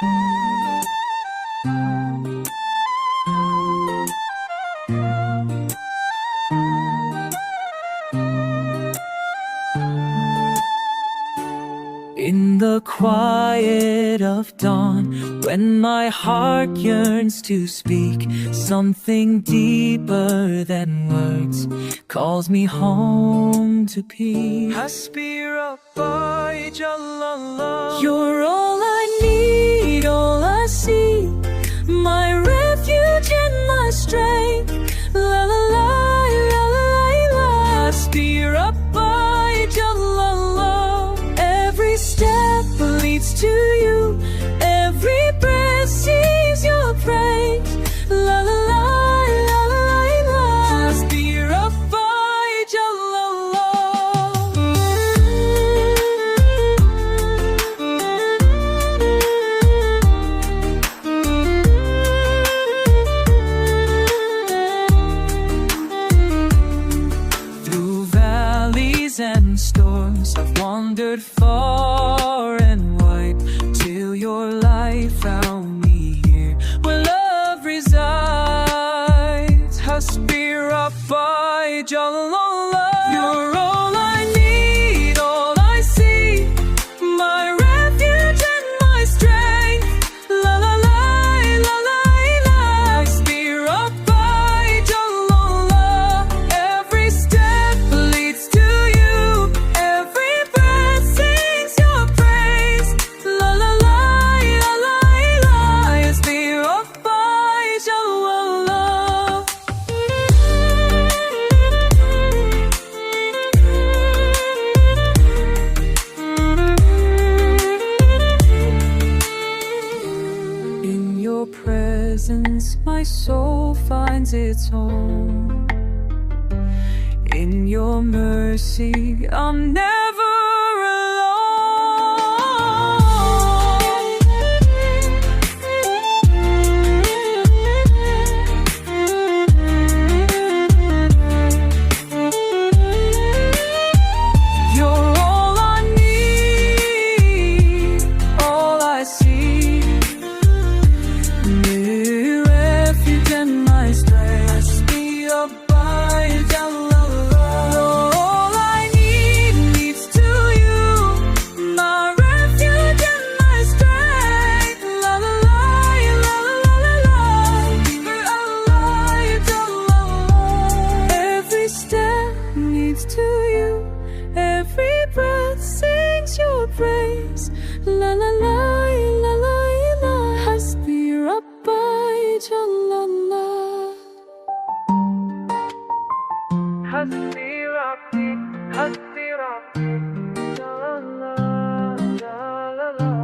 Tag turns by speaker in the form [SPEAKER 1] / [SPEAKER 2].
[SPEAKER 1] In the quiet of dawn, when my heart yearns to speak, something deeper than words calls me home to peace. HASBI RABBI JALLALLAH, you're all I need, all I see, my refuge and my strength. La la la la la la. HASBI RABBI JALLALLah, every step leads to you, every breath sings your praise. La la la la la la. HASBI RABBI JALLALLah. Through valleys and storms I've wandered far and wide, till your light found me here where love resides. HASBI RABBI JALLALLah, you're all I need, all I see, my refuge and my strength. La la la la la la. HASBI RABBI JALLALlah, every step leads to you, every breath sings your praise. La la la la la la. HASBI RABBI JALLALlah. In your presence my soul finds its home. In your mercy I'm never alone. You're all I need, all I see, refuge and my strength. HASBI RABBI JALLALLah, all I need leads to you, my refuge and my strength. La la la la la la la. Allah JALLALlah, every step leads to you, every breath sings your praise. La la la la la la. HASBI RABBI JALLALLah. HASBI RABBI, HASBI RABBI JALLALLah, JALLALLah.